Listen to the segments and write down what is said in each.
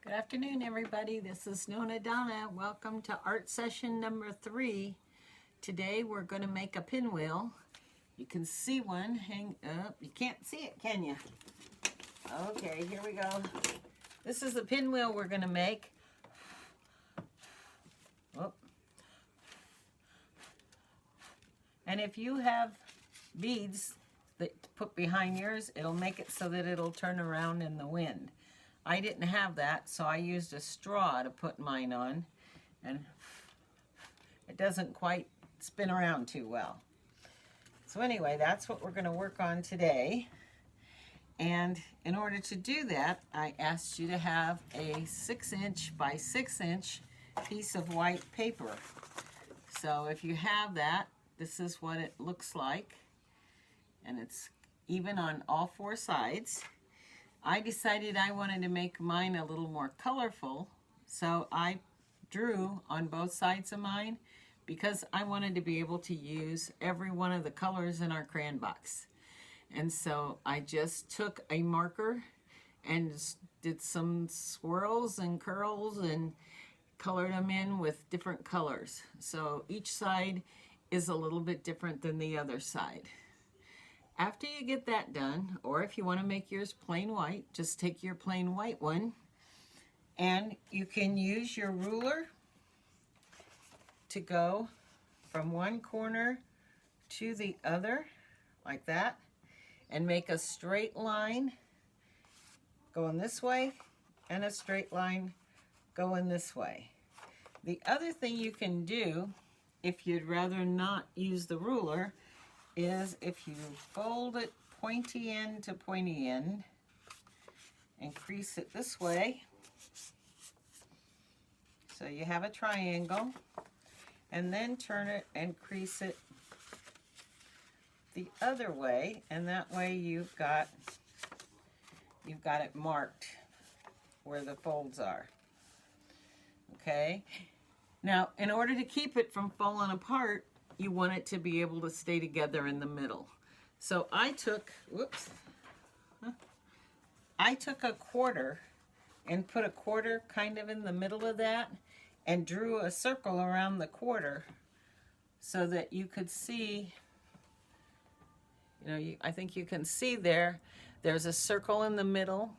Good afternoon, everybody. This is Nonna Donna. Welcome to art session number 3. Today we're going to make a pinwheel. You can see one hang up. You can't see it, can you? Okay, here we go. This is the pinwheel we're going to make. Oh. And if you have beads that put behind yours, it'll make it so that it'll turn around in the wind. I didn't have that, so I used a straw to put mine on, and it doesn't quite spin around too well. So anyway, that's what we're going to work on today. And in order to do that, I asked you to have a 6" by 6" piece of white paper. So if you have that, this is what it looks like, and it's even on all 4 sides. I decided I wanted to make mine a little more colorful, so I drew on both sides of mine because I wanted to be able to use every one of the colors in our crayon box. And so I just took a marker and did some swirls and curls and colored them in with different colors. So each side is a little bit different than the other side. After you get that done, or if you want to make yours plain white, just take your plain white one, and you can use your ruler to go from one corner to the other, like that, and make a straight line going this way, and a straight line going this way. The other thing you can do, if you'd rather not use the ruler, is if you fold it pointy end to pointy end and crease it this way, so you have a triangle, and then turn it and crease it the other way, and that way you've got it marked where the folds are. Okay, now in order to keep it from falling apart, you want it to be able to stay together in the middle. So I took a quarter and put a quarter kind of in the middle of that and drew a circle around the quarter so that you could see, I think you can see there's a circle in the middle.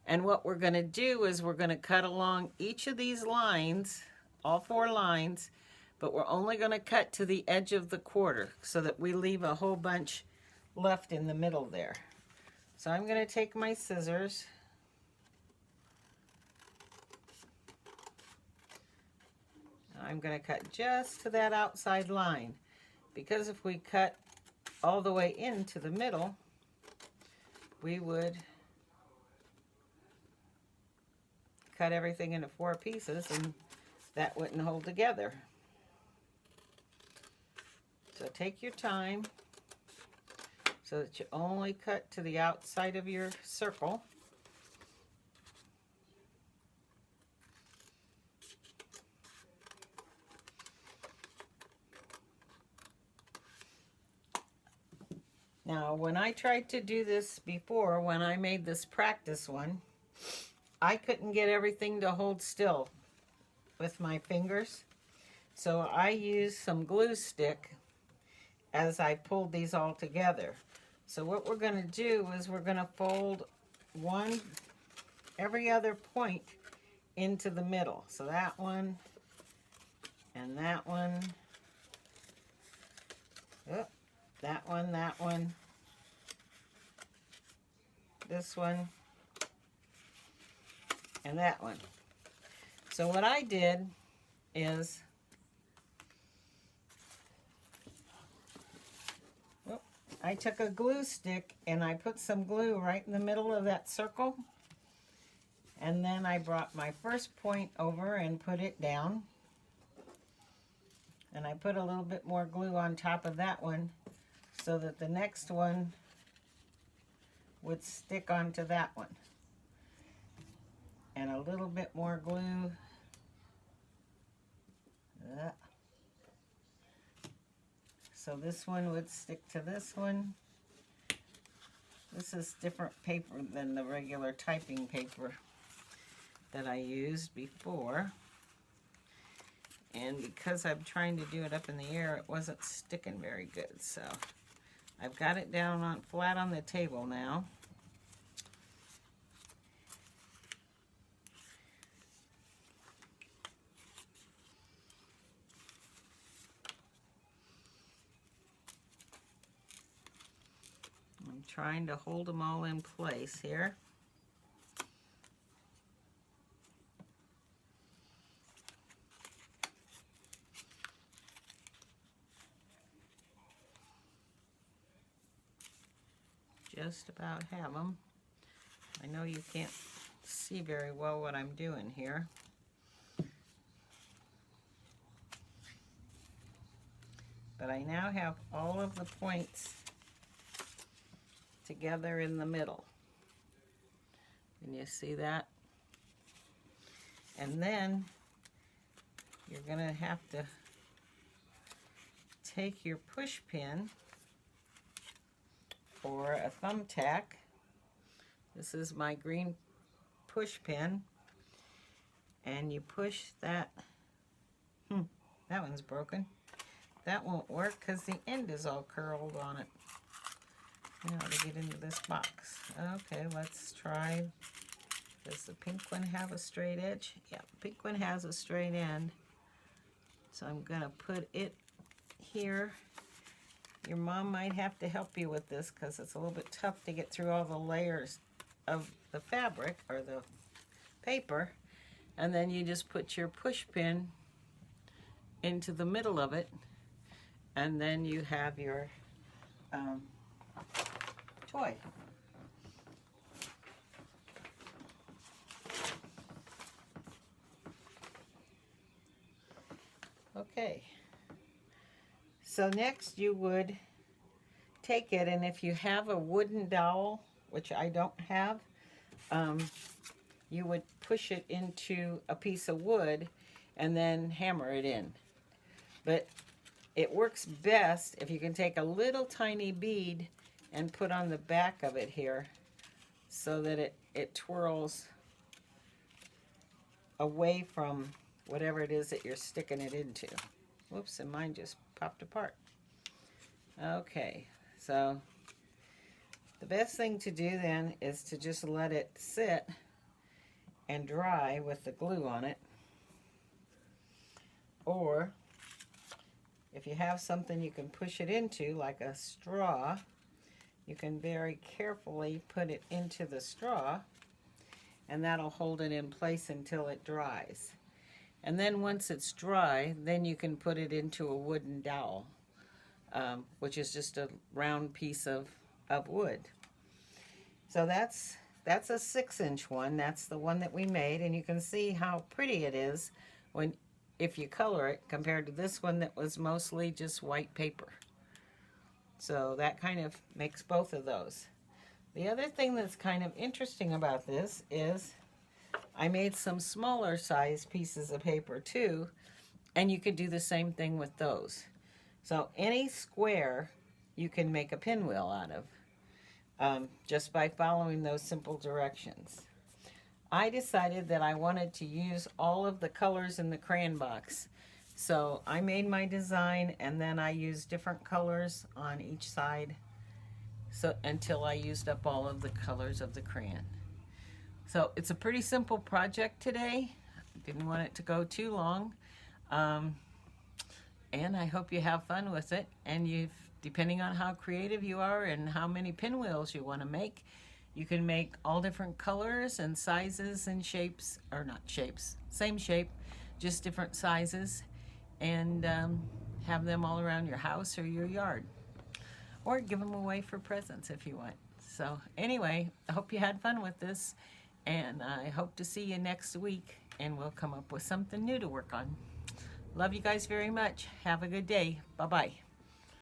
And what we're going to do is we're going to cut along each of these lines, all 4 lines, but we're only going to cut to the edge of the quarter so that we leave a whole bunch left in the middle there. So I'm going to take my scissors, I'm going to cut just to that outside line, because if we cut all the way into the middle, we would cut everything into 4 pieces, and that wouldn't hold together. So take your time so that you only cut to the outside of your circle. Now, when I tried to do this before, when I made this practice one, I couldn't get everything to hold still with my fingers. So I used some glue stick as I pulled these all together. So what we're going to do is we're going to fold every other point into the middle. So that one and that one, that one, this one, and that one. So what I did is I took a glue stick and I put some glue right in the middle of that circle, and then I brought my first point over and put it down, and I put a little bit more glue on top of that one so that the next one would stick onto that one, and a little bit more glue. So this one would stick to this one. This is different paper than the regular typing paper. that I used before. And because I'm trying to do it up in the air, it wasn't sticking very good. So I've got it down on flat on the table now. I'm trying to hold them all in place here. Just about have them. I know you can't see very well what I'm doing here. But I now have all of the points together in the middle. Can you see that? And then you're going to have to take your push pin or a thumbtack. This is my green push pin, and you push that. That one's broken. That won't work because the end is all curled on it. Now to get into this box. Okay, let's try. Does the pink one have a straight edge? Yeah, the pink one has a straight end. So I'm going to put it here. Your mom might have to help you with this because it's a little bit tough to get through all the layers of the fabric or the paper. And then you just put your push pin into the middle of it, and then you have your toy. Okay, so next you would take it, and if you have a wooden dowel, which I don't have, you would push it into a piece of wood and then hammer it in. But it works best if you can take a little tiny bead and put on the back of it here so that it twirls away from whatever it is that you're sticking it into. Whoops, and mine just popped apart. Okay, so the best thing to do then is to just let it sit and dry with the glue on it. Or if you have something you can push it into, like a straw, you can very carefully put it into the straw, and that'll hold it in place until it dries. And then once it's dry, then you can put it into a wooden dowel, which is just a round piece of wood. So that's a 6-inch one. That's the one that we made, and you can see how pretty it is if you color it compared to this one that was mostly just white paper. So that kind of makes both of those. The other thing that's kind of interesting about this is I made some smaller size pieces of paper too, and you could do the same thing with those. So any square you can make a pinwheel out of, just by following those simple directions. I decided that I wanted to use all of the colors in the crayon box. So I made my design, and then I used different colors on each side until I used up all of the colors of the crayon. So it's a pretty simple project today. Didn't want it to go too long. And I hope you have fun with it. And depending on how creative you are and how many pinwheels you want to make, you can make all different colors and sizes and shapes, or not shapes, same shape, just different sizes, and have them all around your house or your yard. Or give them away for presents if you want. So anyway, I hope you had fun with this, and I hope to see you next week, and we'll come up with something new to work on. Love you guys very much. Have a good day. Bye-bye.